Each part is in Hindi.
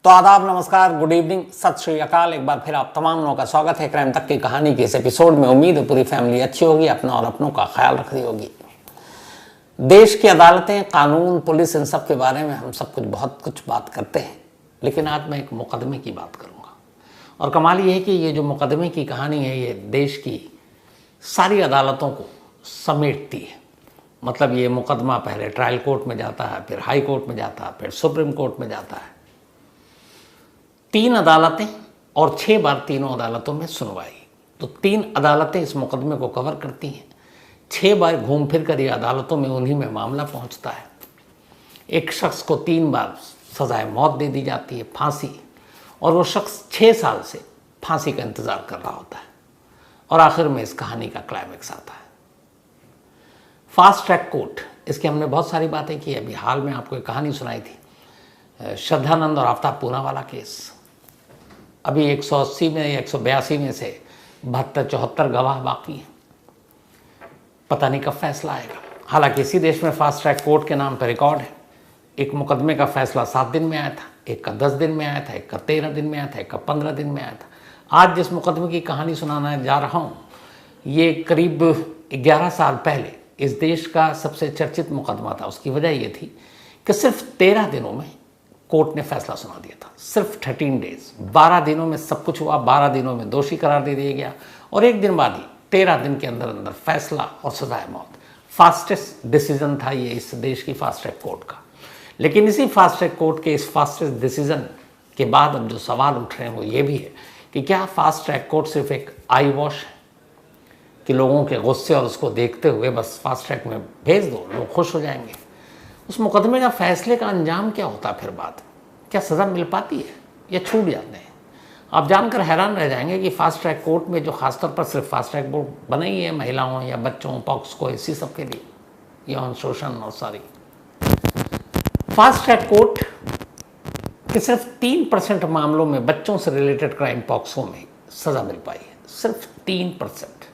तो आदाब, नमस्कार, गुड इवनिंग, सत श्री अकाल। एक बार फिर आप तमाम लोगों का स्वागत है क्राइम तक की कहानी के इस एपिसोड में। उम्मीद है पूरी फैमिली अच्छी होगी, अपना और अपनों का ख्याल रख रही होगी। देश की अदालतें, कानून, पुलिस, इन सब के बारे में हम सब बहुत कुछ बात करते हैं, लेकिन आज मैं एक मुकदमे की बात करूंगा। और कमाल ये है कि ये जो मुकदमे की कहानी है ये देश की सारी अदालतों को समेटती है। मतलब ये मुकदमा पहले ट्रायल कोर्ट में जाता है, फिर हाई कोर्ट में जाता है, फिर सुप्रीम कोर्ट में जाता है। 3 अदालतें और 6 बार तीनों अदालतों में सुनवाई। तो 3 अदालतें इस मुकदमे को कवर करती हैं। 6 बार घूम फिर कर ये अदालतों में उन्हीं में मामला पहुंचता है। एक शख्स को 3 बार सजाए मौत दे दी जाती है, फांसी, और वो शख्स 6 साल से फांसी का इंतजार कर रहा होता है। और आखिर में इस कहानी का क्लाइमेक्स आता है। फास्ट ट्रैक कोर्ट, इसकी हमने बहुत सारी बातें की। अभी हाल में आपको एक कहानी सुनाई थी, श्रद्धानंद और आफ्ताब पूना वाला केस। अभी 180 में या 182 में से 72-74 गवाह बाकी हैं। पता नहीं कब फैसला आएगा। हालांकि इसी देश में फास्ट ट्रैक कोर्ट के नाम पर रिकॉर्ड है। एक मुकदमे का फैसला 7 दिन में आया था, एक का 10 दिन में आया था, एक का 13 दिन में आया था, एक का 15 दिन में आया था। आज जिस मुकदमे की कहानी सुनाना जा रहा हूँ, ये करीब 11 साल पहले इस देश का सबसे चर्चित मुकदमा था। उसकी वजह ये थी कि सिर्फ 13 दिनों में कोर्ट ने फैसला सुना दिया था। सिर्फ 13 डेज, 12 दिनों में सब कुछ हुआ। 12 दिनों में दोषी करार दे दिया गया और एक दिन बाद ही 13 दिन के अंदर अंदर फैसला और सजाए मौत। फास्टेस्ट डिसीजन था ये इस देश की फास्ट ट्रैक कोर्ट का। लेकिन इसी फास्ट ट्रैक कोर्ट के इस फास्टेस्ट डिसीजन के बाद अब जो सवाल उठ रहे हैं वो ये भी है कि क्या फास्ट ट्रैक कोर्ट सिर्फ एक आई वॉश है कि लोगों के गुस्से और उसको देखते हुए बस फास्ट ट्रैक में भेज दो, लोग खुश हो जाएंगे। उस मुकदमे का फैसले का अंजाम क्या होता फिर बाद? क्या सज़ा मिल पाती है या छूट जाते हैं? आप जानकर हैरान रह जाएंगे कि फास्ट ट्रैक कोर्ट में जो खासतौर पर सिर्फ फास्ट ट्रैक कोर्ट बने ही है महिलाओं या बच्चों, पॉक्सको, इसी सब के लिए, यौन शोषण और सारी, फास्ट ट्रैक कोर्ट के सिर्फ 3% मामलों में बच्चों से रिलेटेड क्राइम, पॉक्सो में सज़ा मिल पाई है। सिर्फ 3%,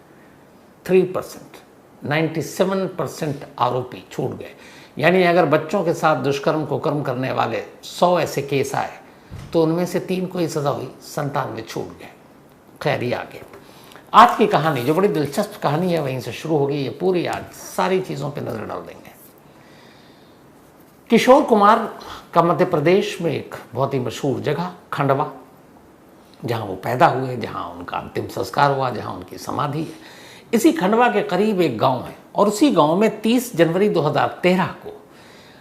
3%, 97% आरोपी छूट गए। यानी अगर बच्चों के साथ दुष्कर्म कुकर्म करने वाले 100 ऐसे केस आए तो उनमें से 3 को ही सज़ा हुई, 97 छूट गए। खैर, ये आगे आज की कहानी जो बड़ी दिलचस्प कहानी है वहीं से शुरू होगी। ये पूरी आज सारी चीज़ों पे नज़र डाल देंगे। किशोर कुमार का मध्य प्रदेश में एक बहुत ही मशहूर जगह खंडवा, जहाँ वो पैदा हुए, जहाँ उनका अंतिम संस्कार हुआ, जहाँ उनकी समाधि है, इसी खंडवा के करीब एक गांव है। और उसी गांव में 30 जनवरी 2013 को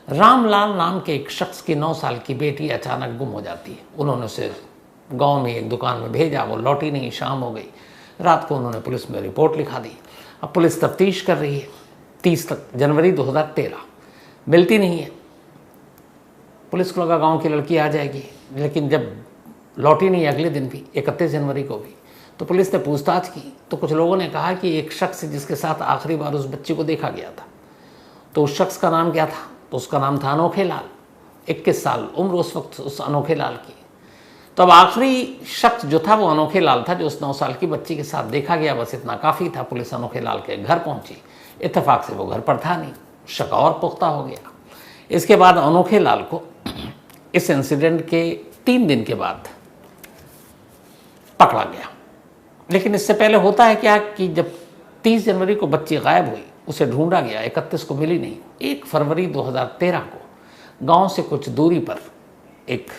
रामलाल नाम के एक शख्स की 9 साल की बेटी अचानक गुम हो जाती है। उन्होंने उसे गांव में एक दुकान में भेजा, वो लौटी नहीं, शाम हो गई। रात को उन्होंने पुलिस में रिपोर्ट लिखा दी। अब पुलिस तफ्तीश कर रही है। 30 जनवरी 2013 मिलती नहीं है। पुलिस को लगा गाँव की लड़की आ जाएगी, लेकिन जब लौटी नहीं अगले दिन भी, 31 जनवरी को भी, तो पुलिस ने पूछताछ की तो कुछ लोगों ने कहा कि एक शख्स जिसके साथ आखिरी बार उस बच्ची को देखा गया था। तो उस शख्स का नाम क्या था? तो उसका नाम था अनोखे लाल। 21 साल उम्र उस वक्त उस अनोखे लाल की। तो अब आखिरी शख्स जो था वो अनोखे लाल था, जो उस 9 साल की बच्ची के साथ देखा गया। बस इतना काफ़ी था। पुलिस अनोखे लाल के घर पहुंची। इत्तेफाक से वो घर पर था नहीं। शक और पुख्ता हो गया। इसके बाद अनोखे लाल को इस इंसिडेंट के 3 दिन के बाद पकड़ा गया। लेकिन इससे पहले होता है क्या कि जब 30 जनवरी को बच्ची गायब हुई, उसे ढूंढा गया, 31 को मिली नहीं। 1 फरवरी 2013 को गांव से कुछ दूरी पर एक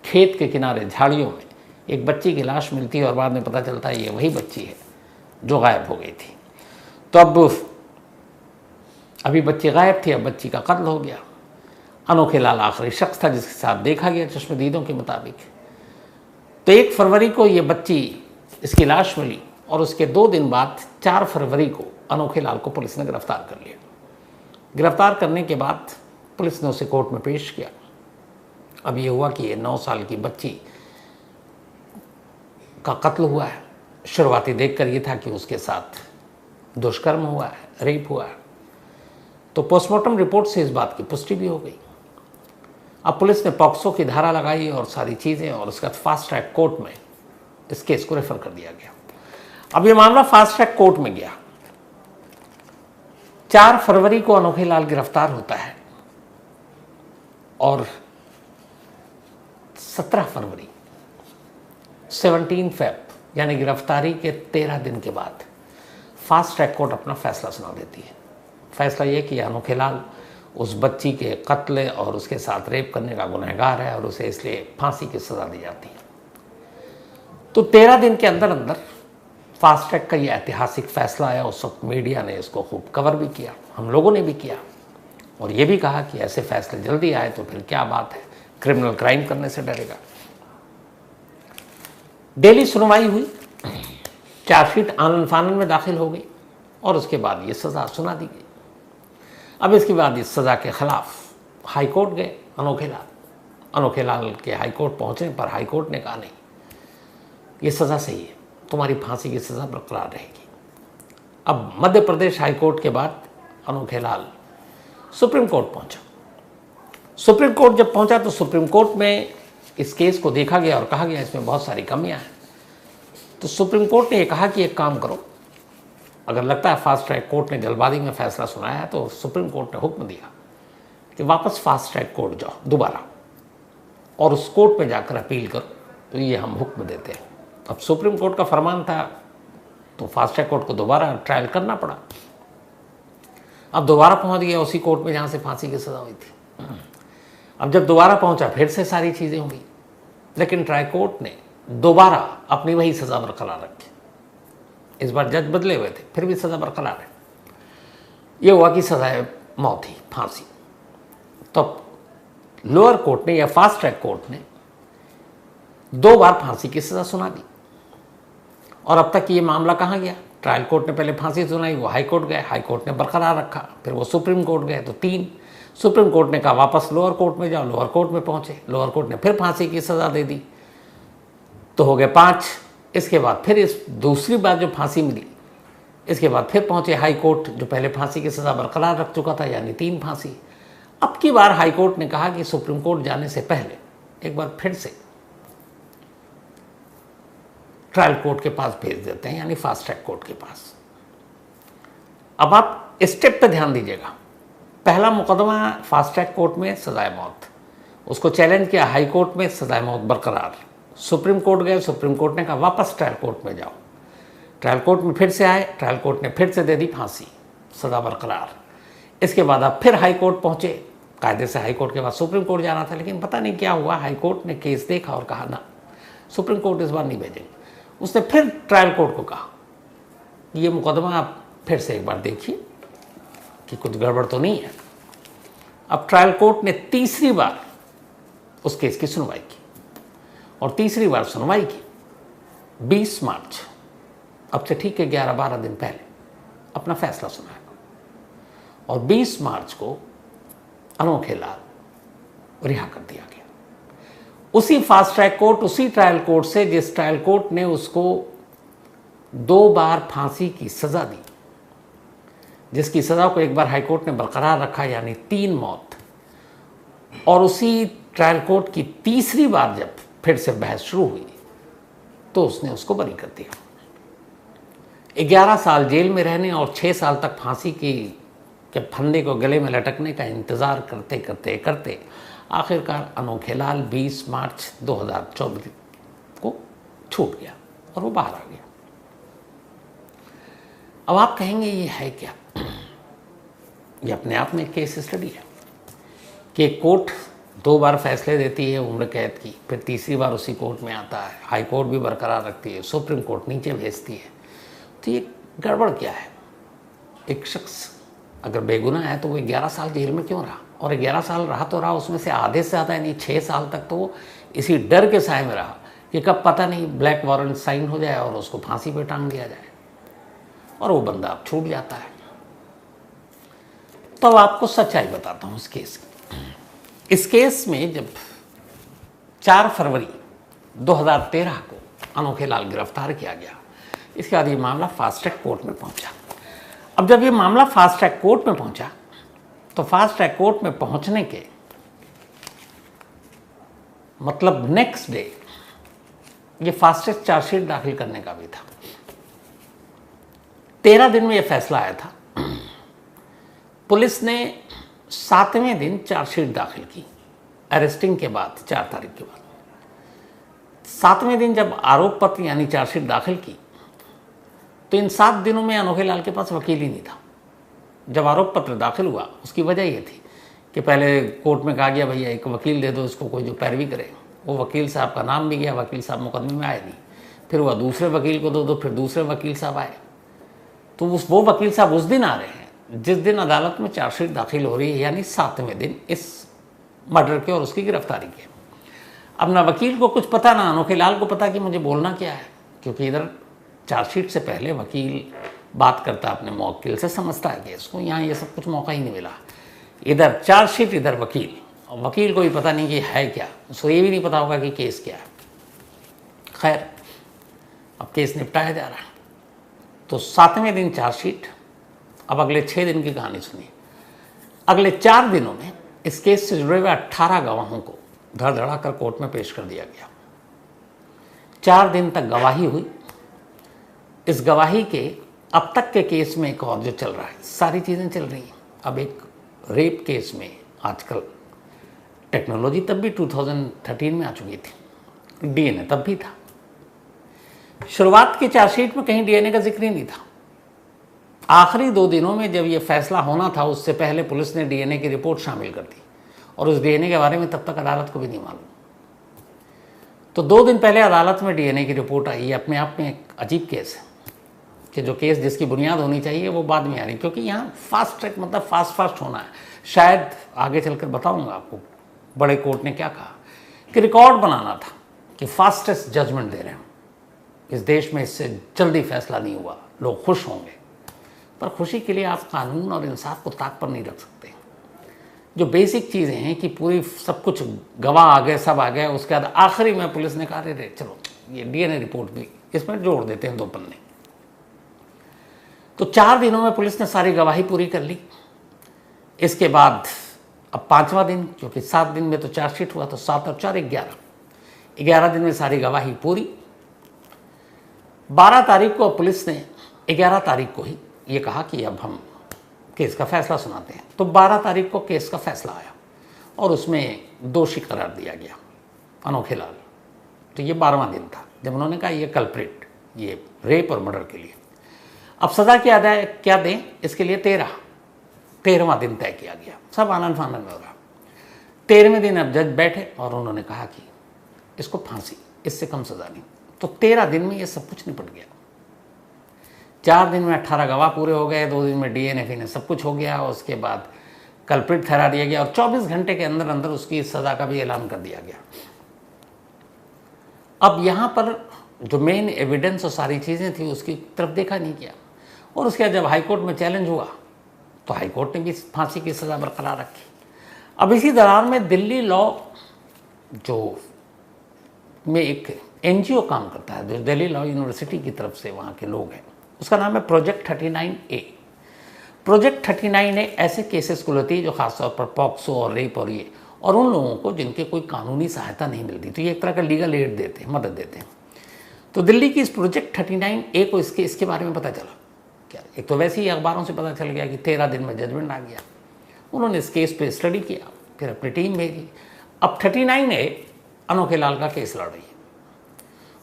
खेत के किनारे झाड़ियों में एक बच्ची की लाश मिलती है और बाद में पता चलता है ये वही बच्ची है जो गायब हो गई थी। तो अब अभी बच्ची गायब थी, अब बच्ची का कत्ल हो गया। अनोखे लाल आखिरी शख्स था जिसके साथ देखा गया चश्मदीदों के मुताबिक। तो 1 फरवरी को ये बच्ची, इसकी लाश मिली और उसके 2 दिन बाद 4 फरवरी को अनोखे लाल को पुलिस ने गिरफ्तार कर लिया। गिरफ्तार करने के बाद पुलिस ने उसे कोर्ट में पेश किया। अब ये हुआ कि ये 9 साल की बच्ची का कत्ल हुआ है। शुरुआती देखकर ये था कि उसके साथ दुष्कर्म हुआ है, रेप हुआ है। तो पोस्टमार्टम रिपोर्ट से इस बात की पुष्टि भी हो गई। अब पुलिस ने पॉक्सो की धारा लगाई और सारी चीज़ें, और उसके बाद फास्ट ट्रैक कोर्ट में इस केस को रेफर कर दिया गया। अब ये मामला फास्ट ट्रैक कोर्ट में गया। 4 फरवरी को अनोखे लाल गिरफ्तार होता है और 17 फरवरी 17 फेब यानी गिरफ्तारी के 13 दिन के बाद फास्ट ट्रैक कोर्ट अपना फैसला सुना देती है। फैसला ये कि अनोखे लाल उस बच्ची के कत्ल और उसके साथ रेप करने का गुनहगार है और उसे इसलिए फांसी की सज़ा दी जाती है। तो 13 दिन के अंदर अंदर फास्ट ट्रैक का ये ऐतिहासिक फैसला आया। उस वक्त मीडिया ने इसको खूब कवर भी किया, हम लोगों ने भी किया और ये भी कहा कि ऐसे फैसले जल्दी आए तो फिर क्या बात है, क्रिमिनल क्राइम करने से डरेगा। डेली सुनवाई हुई, चार्जशीट आनन फानन में दाखिल हो गई और उसके बाद ये सज़ा सुना दी गई। अब इसके बाद इस सज़ा के खिलाफ हाई कोर्ट गए अनोखे लाल के हाई कोर्ट पहुँचने पर हाई कोर्ट ने कहा नहीं, ये सज़ा सही है, तुम्हारी फांसी की सज़ा बरकरार रहेगी। अब मध्य प्रदेश हाई कोर्ट के बाद अनोखे लाल सुप्रीम कोर्ट पहुंचा। सुप्रीम कोर्ट जब पहुंचा तो सुप्रीम कोर्ट में इस केस को देखा गया और कहा गया इसमें बहुत सारी कमियां हैं। तो सुप्रीम कोर्ट ने ये कहा कि एक काम करो, अगर लगता है फास्ट ट्रैक कोर्ट ने जल्दबाजी में फैसला सुनाया है तो सुप्रीम कोर्ट ने हुक्म दिया कि वापस फास्ट ट्रैक कोर्ट जाओ दोबारा और उस कोर्ट में जाकर अपील करो, तो ये हम हुक्म देते हैं। अब सुप्रीम कोर्ट का फरमान था तो फास्ट ट्रैक कोर्ट को दोबारा ट्रायल करना पड़ा। अब दोबारा पहुंच गया उसी कोर्ट में जहां से फांसी की सज़ा हुई थी। अब जब दोबारा पहुंचा फिर से सारी चीज़ें हुई, लेकिन ट्रायल कोर्ट ने दोबारा अपनी वही सज़ा बरकरार रखी। इस बार जज बदले हुए थे, फिर भी सज़ा बरकरार है। ये हुआ कि सज़ा मौत थी, फांसी। तो लोअर कोर्ट ने या फास्ट ट्रैक कोर्ट ने 2 बार फांसी की सज़ा सुना दी और अब तक ये मामला कहाँ गया? ट्रायल कोर्ट ने पहले फांसी सुनाई, वो हाई कोर्ट गए, हाई कोर्ट ने बरकरार रखा, फिर वो सुप्रीम कोर्ट गए तो 3, सुप्रीम कोर्ट ने कहा वापस लोअर कोर्ट में जाओ, लोअर कोर्ट में पहुंचे, लोअर कोर्ट ने फिर फांसी की सज़ा दे दी, तो हो गए 5। इसके बाद फिर इस दूसरी बार जो फांसी मिली, इसके बाद फिर पहुंचे हाई कोर्ट जो पहले फांसी की सज़ा बरकरार रख चुका था, यानी 3 फांसी। अब की बार हाई कोर्ट ने कहा कि सुप्रीम कोर्ट जाने से पहले एक बार फिर से ट्रायल कोर्ट के पास भेज देते हैं, यानी फास्ट ट्रैक कोर्ट के पास। अब आप स्टेप पे ध्यान दीजिएगा। पहला मुकदमा फास्ट ट्रैक कोर्ट में सजाए मौत, उसको चैलेंज किया हाई कोर्ट में, सजाए मौत बरकरार। सुप्रीम कोर्ट गए, सुप्रीम कोर्ट ने कहा वापस ट्रायल कोर्ट में जाओ। ट्रायल कोर्ट में फिर से आए, ट्रायल कोर्ट ने फिर से दे दी फांसी, सजा बरकरार। इसके बाद आप फिर हाई कोर्ट पहुंचे, कायदे से हाई कोर्ट के बाद सुप्रीम कोर्ट जाना था, लेकिन पता नहीं क्या हुआ, हाई कोर्ट ने केस देखा और कहा ना, सुप्रीम कोर्ट इस बार नहीं भेजेंगे। उसने फिर ट्रायल कोर्ट को कहा ये मुकदमा आप फिर से एक बार देखिए कि कुछ गड़बड़ तो नहीं है। अब ट्रायल कोर्ट ने तीसरी बार उस केस की सुनवाई की और तीसरी बार सुनवाई की 20 मार्च, अब से ठीक है 11-12 दिन पहले अपना फैसला सुनाया और 20 मार्च को अनोखे लाल रिहा कर दिया गया। उसी फास्ट ट्रैक कोर्ट, उसी ट्रायल कोर्ट से जिस ट्रायल कोर्ट ने उसको 2 बार फांसी की सजा दी, जिसकी सजा को एक बार हाई कोर्ट ने बरकरार रखा, यानी 3 मौत, और उसी ट्रायल कोर्ट की तीसरी बार जब फिर से बहस शुरू हुई तो उसने उसको बरी कर दिया। 11 साल जेल में रहने और 6 साल तक फांसी के फंदे को गले में लटकने का इंतज़ार करते करते करते आखिरकार अनोखे लाल 20 मार्च 2024 को छूट गया और वो बाहर आ गया। अब आप कहेंगे ये है क्या? ये अपने आप में केस स्टडी है कि कोर्ट 2 बार फैसले देती है उम्र कैद की, फिर तीसरी बार उसी कोर्ट में आता है, हाई कोर्ट भी बरकरार रखती है, सुप्रीम कोर्ट नीचे भेजती है। तो ये गड़बड़ क्या है? एक शख्स अगर बेगुनाह है तो वो 11 साल जेल में क्यों रहा? और 11 साल रहा तो रहा, उसमें से आधे से ज़्यादा यानी 6 साल तक तो वो इसी डर के साए में रहा कि कब पता नहीं ब्लैक वारंट साइन हो जाए और उसको फांसी पे टांग दिया जाए, और वो बंदा अब छूट जाता है। तो अब आपको सच्चाई बताता हूँ इस केस की। इस केस में जब 4 फरवरी 2013 को अनोखे लाल गिरफ्तार किया गया, इसके बाद ये मामला फास्ट ट्रैक कोर्ट में पहुंचा। अब जब ये मामला फास्ट ट्रैक कोर्ट में पहुंचा तो फास्ट ट्रैक कोर्ट में पहुंचने के मतलब नेक्स्ट डे ये फास्टेस्ट चार्जशीट दाखिल करने का भी था। 13 दिन में ये फैसला आया था। पुलिस ने 7वें दिन चार्जशीट दाखिल की, अरेस्टिंग के बाद 4 तारीख के बाद। 7वें दिन जब आरोप पत्र यानी चार्जशीट दाखिल की तो इन 7 दिनों में अनोखे लाल के पास वकील ही नहीं था। जब आरोप पत्र दाखिल हुआ उसकी वजह ये थी कि पहले कोर्ट में कहा गया भैया एक वकील दे दो इसको, कोई जो पैरवी करे। वो वकील साहब का नाम भी गया, वकील साहब मुकदमे में आए नहीं। फिर वह दूसरे वकील को दो, फिर दूसरे वकील साहब आए। तो वो वकील साहब उस दिन आ रहे हैं जिस दिन अदालत में चार्जशीट दाखिल हो रही है, यानी 7वें दिन इस मर्डर के और उसकी गिरफ्तारी के। अब ना वकील को कुछ पता, ना अनोखे लाल को पता कि मुझे बोलना क्या है, क्योंकि इधर चार्जशीट से पहले वकील बात करता अपने मौकिल से, समझता है कि इसको यहाँ ये सब कुछ मौका ही नहीं मिला। इधर चार्जशीट, इधर वकील, और वकील को भी पता नहीं कि है क्या, उसको ये भी नहीं पता होगा कि केस क्या है। खैर, अब केस निपटाया जा रहा है। तो 7वें दिन चार्जशीट, अब अगले 6 दिन की कहानी सुनिए। अगले 4 दिनों में इस केस से जुड़े हुए 18 गवाहों को धड़धड़ा कर कोर्ट में पेश कर दिया गया। 4 दिन तक गवाही हुई। इस गवाही के अब तक के केस में एक और जो चल रहा है, सारी चीज़ें चल रही हैं। अब एक रेप केस में आजकल टेक्नोलॉजी तब भी 2013 में आ चुकी थी, डीएनए तब भी था। शुरुआत की चार्जशीट में कहीं डीएनए का जिक्र ही नहीं था। आखिरी 2 दिनों में जब ये फैसला होना था उससे पहले पुलिस ने डीएनए की रिपोर्ट शामिल कर दी, और उस डीएनए के बारे में तब तक अदालत को भी नहीं मालूम। तो 2 दिन पहले अदालत में डीएनए की रिपोर्ट आई। ये अपने आप में एक अजीब केस है कि जो केस जिसकी बुनियाद होनी चाहिए वो बाद में आ रही, क्योंकि यहाँ फास्ट ट्रैक मतलब फास्ट होना है। शायद आगे चलकर बताऊंगा आपको बड़े कोर्ट ने क्या कहा कि रिकॉर्ड बनाना था कि फास्टेस्ट जजमेंट दे रहे हैं। इस देश में इससे जल्दी फैसला नहीं हुआ, लोग खुश होंगे, पर खुशी के लिए आप कानून और इंसाफ को ताक पर नहीं रख सकते। जो बेसिक चीज़ें हैं कि पूरी सब कुछ गवाह आ गए, सब आ गए, उसके बाद आखिरी में पुलिस ने कहा रे चलो ये डीएनए रिपोर्ट भी इसमें जोड़ देते हैं 2 पन्ने। तो 4 दिनों में पुलिस ने सारी गवाही पूरी कर ली। इसके बाद अब 5वां दिन, क्योंकि 7 दिन में तो चार्जशीट हुआ, तो 7 और 4 11 दिन में सारी गवाही पूरी। 12 तारीख को पुलिस ने 11 तारीख को ही ये कहा कि अब हम केस का फैसला सुनाते हैं। तो 12 तारीख को केस का फैसला आया और उसमें दोषी करार दिया गया अनोखे लाल। तो ये 12वां दिन था जब उन्होंने कहा ये कल्प्रिट, ये रेप और मर्डर के लिए। अब सज़ा क्या दें, इसके लिए 13वां दिन तय किया गया। सब आनंद फानंद में हो रहा। 13वें दिन अब जज बैठे और उन्होंने कहा कि इसको फांसी, इससे कम सज़ा नहीं। तो 13 दिन में ये सब कुछ निपट गया। 4 दिन में 18 गवाह पूरे हो गए, 2 दिन में डीएनए सब कुछ हो गया। उसके बाद कल्प्रिट ठहरा दिया गया और 24 घंटे के अंदर अंदर उसकी सज़ा का भी ऐलान कर दिया गया। अब यहाँ पर जो मेन एविडेंस और सारी चीज़ें थी उसकी तरफ देखा नहीं गया। और उसके बाद जब हाईकोर्ट में चैलेंज हुआ तो हाईकोर्ट ने भी फांसी की सज़ा बरकरार रखी। अब इसी दौरान में दिल्ली लॉ जो में एक एनजीओ काम करता है, जो दिल्ली लॉ यूनिवर्सिटी की तरफ से वहाँ के लोग हैं, उसका नाम है प्रोजेक्ट 39A। प्रोजेक्ट 39A ऐसे केसेस को लेती है जो खासतौर पर पॉक्सो और रेप और ये, और उन लोगों को जिनके कोई कानूनी सहायता नहीं मिलती, तो ये एक तरह का लीगल एड देते हैं, मदद देते हैं। तो दिल्ली की इस प्रोजेक्ट 39A को इसके बारे में पता चला। क्या एक तो वैसे ही अखबारों से पता चल गया कि 13 दिन में जजमेंट आ गया। उन्होंने इस केस पे स्टडी किया, फिर अपनी टीम भेजी। अब 39A अनोखे लाल का केस लड़ रही है।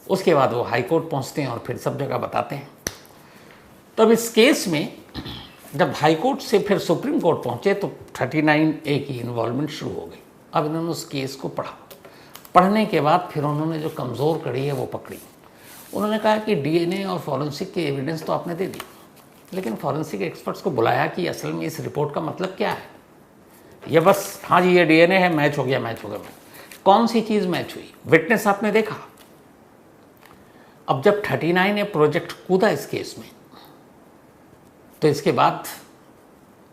उसके बाद वो हाई कोर्ट पहुँचते हैं और फिर सब जगह बताते हैं। तब इस केस में जब हाई कोर्ट से फिर सुप्रीम कोर्ट पहुँचे तो 39A की इन्वॉल्वमेंट शुरू हो गई। अब इन्होंने उस केस को पढ़ने के बाद फिर उन्होंने जो कमज़ोर कड़ी है वो पकड़ी। उन्होंने कहा कि डीएनए और फॉरेंसिक के एविडेंस तो आपने दे दी, लेकिन फॉरेंसिक एक्सपर्ट्स को बुलाया कि असल में इस रिपोर्ट का मतलब क्या है। ये बस हाँ जी ये डीएनए है, मैच हो गया। कौन सी चीज़ मैच हुई? विटनेस आपने देखा? अब जब 39A प्रोजेक्ट कूदा इस केस में तो इसके बाद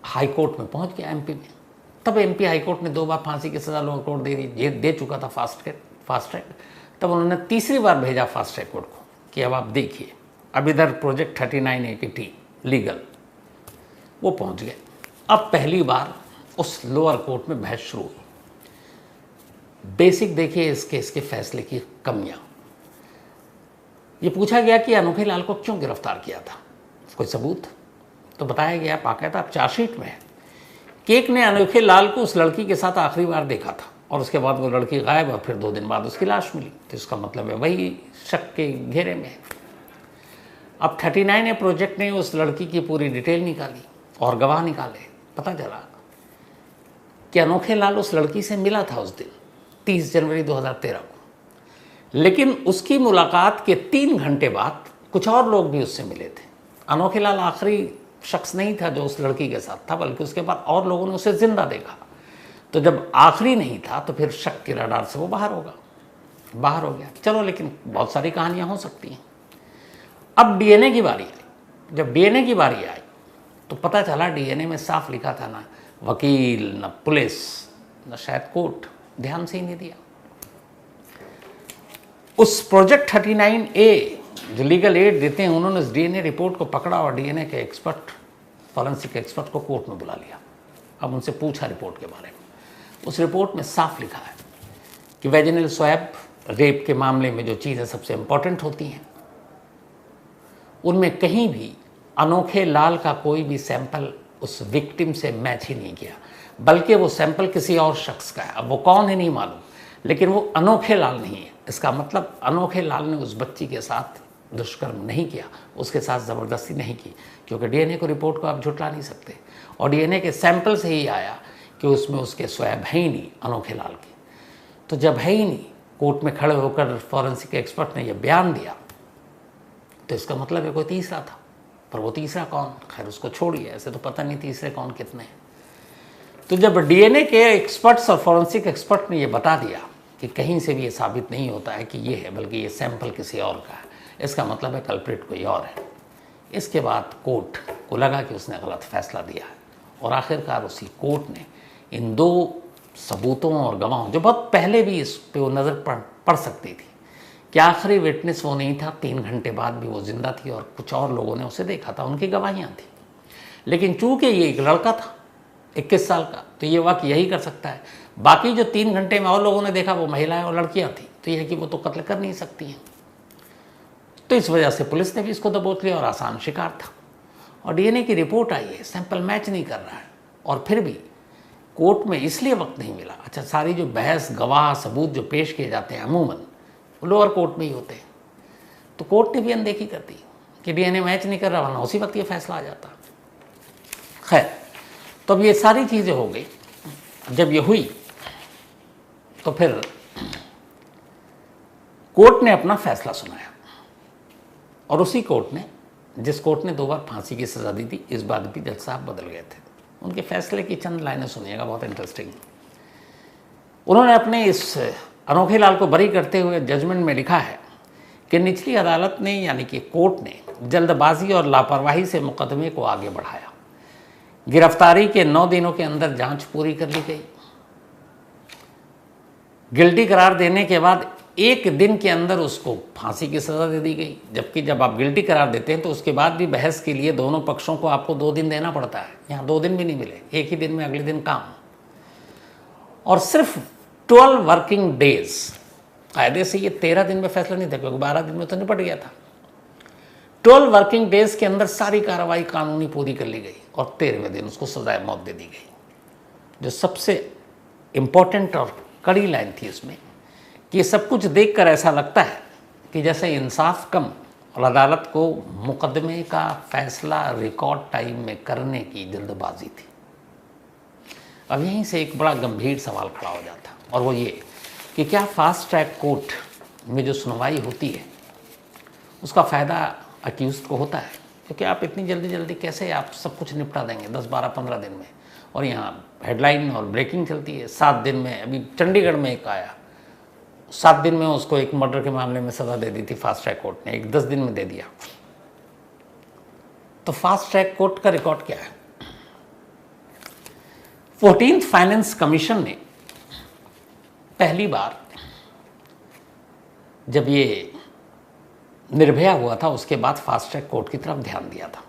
हाई कोर्ट में पहुंच गया, एमपी में। तब एमपी हाई कोर्ट ने 2 बार फांसी की सज़ा लोअर कोर्ट दे चुका था फास्ट ट्रैक। तब उन्होंने तीसरी बार भेजा फास्ट ट्रैक कोर्ट को कि अब आप देखिए। अब इधर प्रोजेक्ट 39A की टीम लीगल वो पहुंच गए। अब पहली बार उस लोअर कोर्ट में बहस शुरू हुई। बेसिक देखिए इस केस के फैसले की कमियां। ये पूछा गया कि अनोखे लाल को क्यों गिरफ्तार किया था, कोई सबूत? तो बताया गया बाकायदा चार्जशीट में है कि एक ने अनोखे लाल को उस लड़की के साथ आखिरी बार देखा था और उसके बाद वो लड़की गायब और फिर 2 दिन बाद उसकी लाश मिली। तो इसका मतलब है वही शक के घेरे में है। अब 39A प्रोजेक्ट ने उस लड़की की पूरी डिटेल निकाली और गवाह निकाले। पता चला कि अनोखे लाल उस लड़की से मिला था उस दिन 30 जनवरी 2013 को, लेकिन उसकी मुलाकात के 3 घंटे बाद कुछ और लोग भी उससे मिले थे। अनोखे लाल आखिरी शख्स नहीं था जो उस लड़की के साथ था, बल्कि उसके बाद और लोगों ने उसे जिंदा देखा। तो जब आखिरी नहीं था तो फिर शक के रडार से वो बाहर हो गया। चलो, लेकिन बहुत सारी कहानियां हो सकती हैं। अब डीएनए की बारी आई। जब डीएनए की बारी आई तो पता चला डीएनए में साफ लिखा था, ना वकील, न पुलिस, न शायद कोर्ट ध्यान से ही नहीं दिया। उस प्रोजेक्ट 39A जो लीगल एड देते हैं, उन्होंने उस डीएनए रिपोर्ट को पकड़ा और डीएनए के एक्सपर्ट, फॉरेंसिक एक्सपर्ट को कोर्ट में बुला लिया। अब उनसे पूछा रिपोर्ट के बारे में। उस रिपोर्ट में साफ लिखा है कि वेजिनल स्वैब रेप के मामले में जो चीज़ें सबसे इंपॉर्टेंट होती हैं, उनमें कहीं भी अनोखे लाल का कोई भी सैंपल उस विक्टिम से मैच ही नहीं किया, बल्कि वो सैंपल किसी और शख्स का है। अब वो कौन है नहीं मालूम, लेकिन वो अनोखे लाल नहीं है। इसका मतलब अनोखे लाल ने उस बच्ची के साथ दुष्कर्म नहीं किया, उसके साथ ज़बरदस्ती नहीं की, क्योंकि डीएनए को रिपोर्ट को आप झुटला नहीं सकते। और डीएनए के सैंपल से ही आया कि उसमें उसके स्वैब है ही नहीं अनोखे लाल के। तो जब है ही नहीं, कोर्ट में खड़े होकर फॉरेंसिक एक्सपर्ट ने यह बयान दिया, तो इसका मतलब है कोई तीसरा था। पर वो तीसरा कौन, खैर उसको छोड़िए, ऐसे तो पता नहीं तीसरे कौन कितने हैं। तो जब डीएनए के एक्सपर्ट्स और फॉरेंसिक एक्सपर्ट ने ये बता दिया कि कहीं से भी ये साबित नहीं होता है कि ये है, बल्कि ये सैंपल किसी और का है, इसका मतलब है कल्प्रिट कोई और है। इसके बाद कोर्ट को लगा कि उसने गलत फैसला दिया है, और आखिरकार उसी कोर्ट ने इन 2 सबूतों और गवाहों, जो बहुत पहले भी इस पे वो नज़र पड़ सकती थी कि आखिरी विटनेस वो नहीं था, 3 घंटे बाद भी वो जिंदा थी और कुछ और लोगों ने उसे देखा था, उनकी गवाहियाँ थी। लेकिन चूंकि ये एक लड़का था 21 साल का, तो ये वाक़ यही कर सकता है। बाकी जो 3 घंटे में और लोगों ने देखा वो महिलाएं और लड़कियां थी, तो यह है कि वो तो कत्ल कर नहीं सकती हैं। तो इस वजह से पुलिस ने भी इसको दबोच लिया और आसान शिकार था। और डीएनए की रिपोर्ट आई है, सैंपल मैच नहीं कर रहा है, और फिर भी कोर्ट में इसलिए वक्त नहीं मिला। अच्छा, सारी जो बहस, गवाह, सबूत जो पेश किए जाते हैं अमूमन लोअर कोर्ट में ही होते हैं, तो कोर्ट ने भी अनदेखी कर दी कि डीएनए मैच नहीं कर रहा, वरना उसी वक्त ये फैसला आ जाता। खैर, तो अब ये सारी चीज़ें हो गई। जब ये हुई तो फिर कोर्ट ने अपना फैसला सुनाया, और उसी कोर्ट ने, जिस कोर्ट ने 2 बार फांसी की सज़ा दी थी, इस बार भी जज साहब बदल गए थे। उनके फैसले की चंद लाइनें सुनिएगा, बहुत इंटरेस्टिंग। उन्होंने अपने इस अनोखे लाल को बरी करते हुए जजमेंट में लिखा है कि निचली अदालत ने, यानी कि कोर्ट ने, जल्दबाजी और लापरवाही से मुकदमे को आगे बढ़ाया। गिरफ्तारी के 9 दिनों के अंदर जांच पूरी कर ली गई। गिल्टी करार देने के बाद 1 दिन के अंदर उसको फांसी की सज़ा दे दी गई, जबकि जब आप गिल्टी करार देते हैं तो उसके बाद भी बहस के लिए दोनों पक्षों को आपको 2 दिन देना पड़ता है। यहाँ 2 दिन भी नहीं मिले, एक ही दिन में अगले दिन काम। और सिर्फ 12 वर्किंग डेज, कायदे से ये 13 दिन में फैसला नहीं था, क्योंकि 12 दिन में तो निपट गया था। 12 वर्किंग डेज के अंदर सारी कार्रवाई कानूनी पूरी कर ली गई, और 13वें दिन उसको सजाए मौत दे दी गई। जो सबसे इम्पोर्टेंट और कड़ी लाइन थी इसमें, कि ये सब कुछ देखकर ऐसा लगता है कि जैसे इंसाफ कम और अदालत को मुकदमे का फैसला रिकॉर्ड टाइम में करने की जल्दबाजी थी। अब यहीं से एक बड़ा गंभीर सवाल खड़ा हो जाता, और वो ये कि क्या फास्ट ट्रैक कोर्ट में जो सुनवाई होती है उसका फ़ायदा अक्यूज़ को होता है? क्योंकि आप इतनी जल्दी कैसे आप सब कुछ निपटा देंगे 10, 12, 15 दिन में, और यहाँ हेडलाइन और ब्रेकिंग चलती है 7 दिन में। अभी चंडीगढ़ में एक आया, 7 दिन में उसको एक मर्डर के मामले में सज़ा दे दी थी फास्ट ट्रैक कोर्ट ने, एक 10 दिन में दे दिया। तो फास्ट ट्रैक कोर्ट का रिकॉर्ड क्या है? 14th फाइनेंस कमीशन ने पहली बार, जब ये निर्भया हुआ था उसके बाद, फास्ट ट्रैक कोर्ट की तरफ ध्यान दिया था,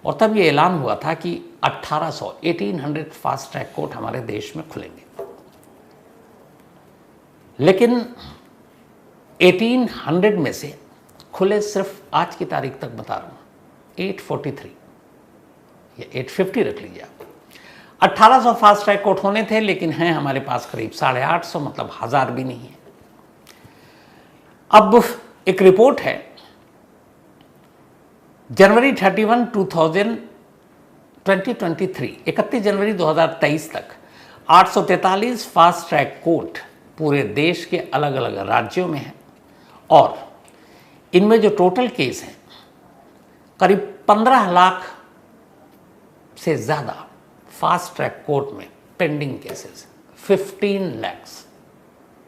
और तब ये ऐलान हुआ था कि 1800 फास्ट ट्रैक कोर्ट हमारे देश में खुलेंगे। लेकिन 1800 में से खुले सिर्फ, आज की तारीख तक बता रहा हूँ, 843 या 850 रख लीजिए आप, 1800 फास्ट ट्रैक कोर्ट होने थे, लेकिन हैं हमारे पास करीब 850, मतलब 1000 भी नहीं है। अब एक रिपोर्ट है, जनवरी 31, 2023, 31 जनवरी 2023 तक 843 फास्ट ट्रैक कोर्ट पूरे देश के अलग अलग राज्यों में हैं, और इनमें जो टोटल केस हैं करीब 15 लाख से ज़्यादा फास्ट ट्रैक कोर्ट में पेंडिंग केसेस, 15 lakhs।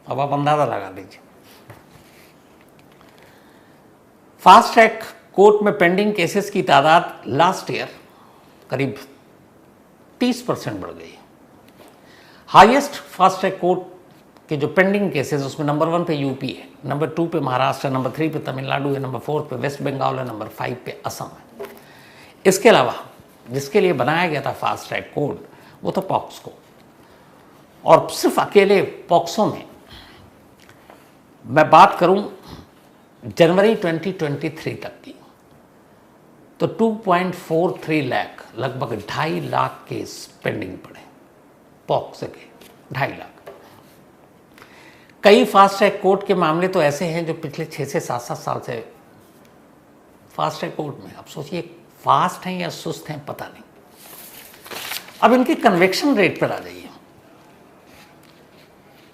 अब आप अंदाज़ा लगा लीजिए, फास्ट ट्रैक कोर्ट में पेंडिंग केसेस की तादाद लास्ट ईयर करीब 30% बढ़ गई। हाईएस्ट फास्ट ट्रैक कोर्ट के जो पेंडिंग केसेस, उसमें नंबर 1 पे यूपी है, नंबर 2 पे महाराष्ट्र, नंबर 3 पे तमिलनाडु है, नंबर 4 पे वेस्ट बंगाल है, नंबर 5 पे असम है। इसके अलावा जिसके लिए बनाया गया था फास्ट ट्रैक कोर्ट, वो तो पॉक्सो, और सिर्फ अकेले पॉक्सो में मैं बात करूं जनवरी 2023 तक की, तो 2.43 लाख, लगभग 2.5 लाख केस पेंडिंग पड़े पॉक्सो के, 2.5 लाख। कई फास्ट ट्रैक कोर्ट के मामले तो ऐसे हैं जो पिछले 6 से 7 साल से फास्ट ट्रैक कोर्ट में। अब सोचिए, फास्ट हैं या सुस्त हैं पता नहीं। अब इनकी कन्विक्शन रेट पर आ जाइए,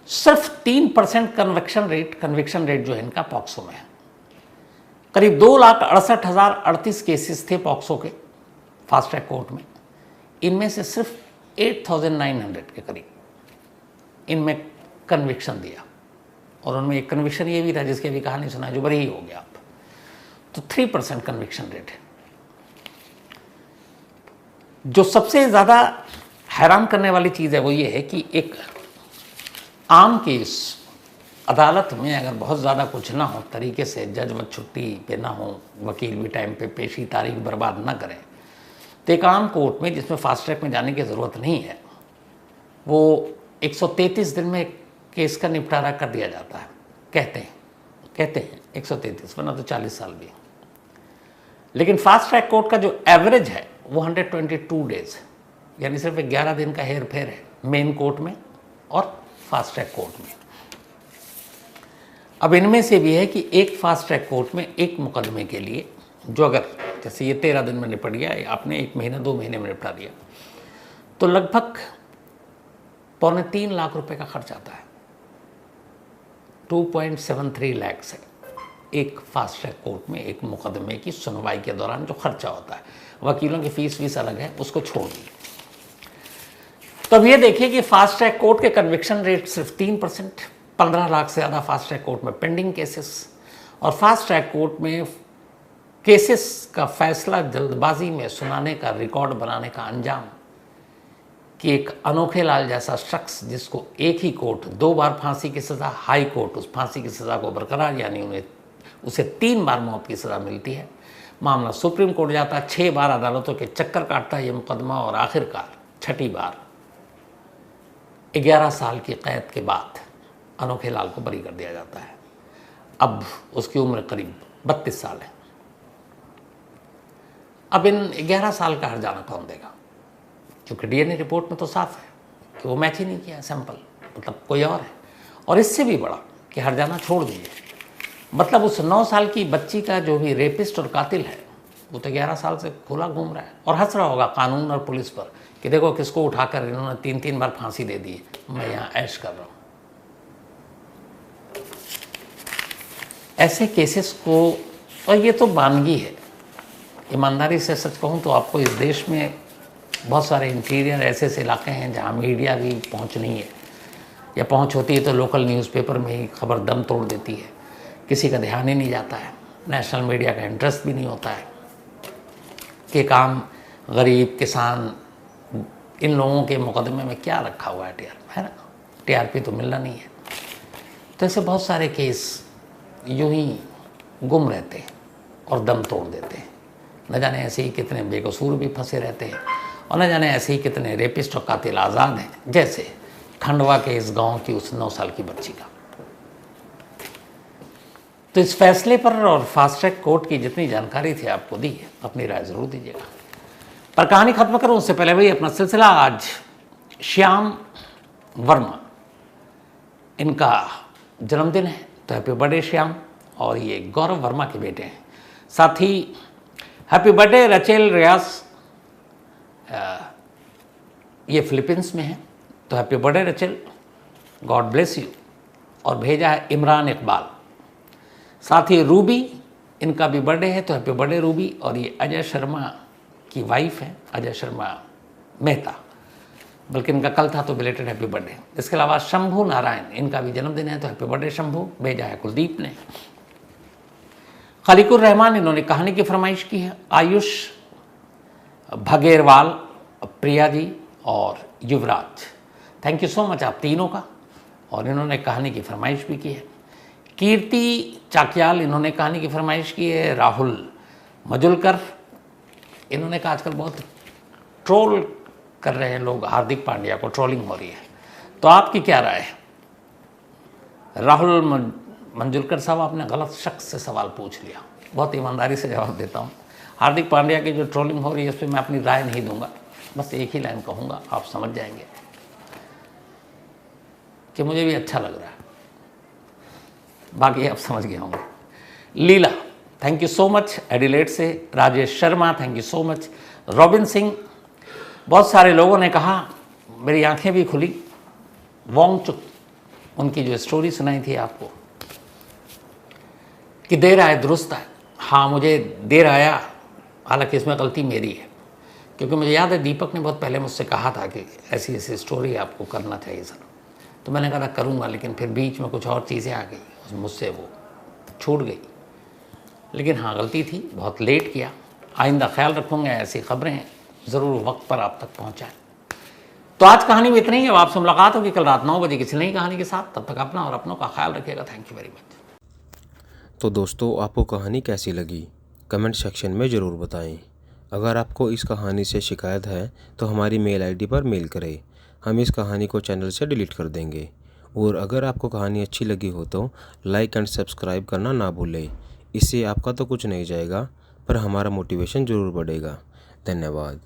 सिर्फ 3% कन्विक्शन रेट जो है इनका पॉक्सो में है। करीब 2,68,038 केसेस थे पॉक्सो के फास्ट ट्रैक कोर्ट में, इनमें से सिर्फ 8,900 के करीब इनमें कन्विक्शन दिया, और उनमें एक कन्विक्शन ये भी था जिसकी अभी कहानी सुना, जो बरी ही हो गया। आप तो 3% कन्विक्शन रेट है। जो सबसे ज़्यादा हैरान करने वाली चीज़ है वो ये है कि एक आम केस अदालत में अगर बहुत ज़्यादा कुछ ना हो तरीके से, जज वह छुट्टी पे ना हो, वकील भी टाइम पे पेशी तारीख बर्बाद ना करें, तो एक आम कोर्ट में जिसमें फास्ट ट्रैक में जाने की ज़रूरत नहीं है, वो 133 दिन में केस का निपटारा कर दिया जाता है। कहते हैं 133, वरना तो 40 साल भी। लेकिन फास्ट ट्रैक कोर्ट का जो एवरेज है वो 122 डेज, यानी सिर्फ 11 दिन का हेर फेर है मेन कोर्ट में और फास्ट ट्रैक कोर्ट में। अब इनमें से भी है कि एक फास्ट ट्रैक कोर्ट में एक मुकदमे के लिए, जो अगर जैसे ये 13 दिन में निपट गया, आपने 1 महीना 2 महीने में निपटा दिया, तो लगभग 2.25 लाख रुपए का खर्च आता है। 2.73 लाख है एक फास्ट ट्रैक कोर्ट में एक मुकदमे की सुनवाई के दौरान जो खर्चा होता है। वकीलों की फीस अलग है, उसको छोड़ दी। तो अब ये देखिए कि फास्ट ट्रैक कोर्ट के कन्विक्शन रेट सिर्फ 3%, 15 लाख से ज़्यादा फास्ट ट्रैक कोर्ट में पेंडिंग केसेस, और फास्ट ट्रैक कोर्ट में केसेस का फैसला जल्दबाजी में सुनाने का रिकॉर्ड बनाने का अंजाम कि एक अनोखे लाल जैसा शख्स, जिसको एक ही कोर्ट 2 बार फांसी की सज़ा, हाई कोर्ट उस फांसी की सज़ा को बरकरार, यानी उसे 3 बार मौत की सज़ा मिलती है, मामला सुप्रीम कोर्ट जाता है, 6 बार अदालतों के चक्कर काटता है ये मुकदमा, और आखिरकार 6ठी बार 11 साल की कैद के बाद अनोखे लाल को बरी कर दिया जाता है। अब उसकी उम्र करीब 32 साल है। अब इन 11 साल का हर्जाना कौन देगा? क्योंकि डीएनए रिपोर्ट में तो साफ है कि वो मैच ही नहीं किया सैंपल, मतलब कोई और है। और इससे भी बड़ा कि हर्जाना छोड़ दीजिए, मतलब उस 9 साल की बच्ची का जो भी रेपिस्ट और कातिल है वो तो 11 साल से खुला घूम रहा है और हंस रहा होगा कानून और पुलिस पर कि देखो किसको उठाकर इन्होंने 3-3 बार फांसी दे दी, मैं यहाँ ऐश कर रहा हूँ। ऐसे केसेस को, और ये तो वानगी है, ईमानदारी से सच कहूँ तो आपको इस देश में बहुत सारे इंटीरियर ऐसे इलाके हैं जहाँ मीडिया भी पहुँच नहीं है, या पहुँच होती है तो लोकल न्यूज़पेपर में ही खबर दम तोड़ देती है, किसी का ध्यान ही नहीं जाता है, नेशनल मीडिया का इंटरेस्ट भी नहीं होता है कि काम गरीब किसान इन लोगों के मुकदमे में क्या रखा हुआ है, है ना, टीआरपी तो मिलना नहीं है। तो ऐसे बहुत सारे केस यूं ही गुम रहते हैं और दम तोड़ देते हैं। न जाने ऐसे ही कितने बेकसूर भी फंसे रहते हैं, और न जाने ऐसे ही कितने रेपिस्ट और कातिल आज़ाद हैं, जैसे खंडवा के इस गांव की उस 9 साल की बच्ची का। तो इस फैसले पर और फास्ट ट्रैक कोर्ट की जितनी जानकारी थी आपको दी है, अपनी राय ज़रूर दीजिएगा। पर कहानी खत्म करूं उससे पहले भाई अपना सिलसिला आज श्याम वर्मा, इनका जन्मदिन है, तो हैप्पी बर्थडे श्याम। और ये गौरव वर्मा के बेटे हैं। साथ ही हैप्पी बर्थडे रचेल रियास, ये फिलीपींस में है, तो happy birthday Rachel, God bless you. और भेजा है इमरान इकबाल। साथ ही रूबी, इनका भी बर्थडे है, तो हैप्पी बर्थडे रूबी। और ये अजय शर्मा की वाइफ है, अजय शर्मा मेहता, बल्कि इनका कल था, तो बिलेटेड हैप्पी बर्थडे। इसके अलावा शंभू नारायण, इनका भी जन्मदिन है, तो हैप्पी बर्थडे शंभू। भेजा है कुलदीप ने। खलीकुर रहमान, इन्होंने कहानी की फरमाइश की है। आयुष भगेरवाल, प्रिया जी और युवराज, थैंक यू सो मच आप तीनों का। और इन्होंने कहानी की फरमाइश भी की है। कीर्ति चाकियाल, इन्होंने कहानी की फरमाइश की है। राहुल मजुलकर, इन्होंने कहा आजकल बहुत ट्रोल कर रहे हैं लोग हार्दिक पांड्या को, ट्रोलिंग हो रही है, तो आपकी क्या राय है? राहुल मंजुलकर साहब, आपने गलत शख्स से सवाल पूछ लिया, बहुत ईमानदारी से जवाब देता हूँ। हार्दिक पांड्या की जो ट्रोलिंग हो रही है, इस पर मैं अपनी राय नहीं दूंगा, बस एक ही लाइन कहूँगा, आप समझ जाएंगे कि मुझे भी अच्छा लग रहा है, बाकी आप समझ गए होंगे। Leela, thank you so much Adelaide से। Rajesh Sharma, thank you so much. Robin Singh, बहुत सारे लोगों ने कहा, मेरी आंखें भी खुली। वोंगचुक, उनकी जो स्टोरी सुनाई थी आपको कि देर आए दुरुस्त आए, हाँ मुझे देर आया, हालांकि इसमें गलती मेरी है, क्योंकि मुझे याद है दीपक ने बहुत पहले मुझसे कहा था कि ऐसी ऐसी स्टोरी आपको करना चाहिए सर, तो मैंने कहा था करूँगा, लेकिन फिर बीच में कुछ और चीज़ें आ गई, मुझसे वो छूट गई। लेकिन हाँ गलती थी, बहुत लेट किया, आइंदा ख्याल रखूँगा ऐसी खबरें ज़रूर वक्त पर आप तक पहुँचाएँ। तो आज कहानी में इतना ही है। अब आपसे मुलाकात होगी कल रात 9 बजे किसी नई कहानी के साथ। तब तक अपना और अपनों का ख्याल रखिएगा। Thank you very much. तो दोस्तों, आपको कहानी कैसी लगी कमेंट सेक्शन में ज़रूर बताएं। अगर आपको इस कहानी से शिकायत है तो हमारी मेल आईडी पर मेल करें, हम इस कहानी को चैनल से डिलीट कर देंगे। और अगर आपको कहानी अच्छी लगी हो तो लाइक एंड सब्सक्राइब करना ना भूलें। इससे आपका तो कुछ नहीं जाएगा, पर हमारा मोटिवेशन ज़रूर बढ़ेगा। धन्यवाद।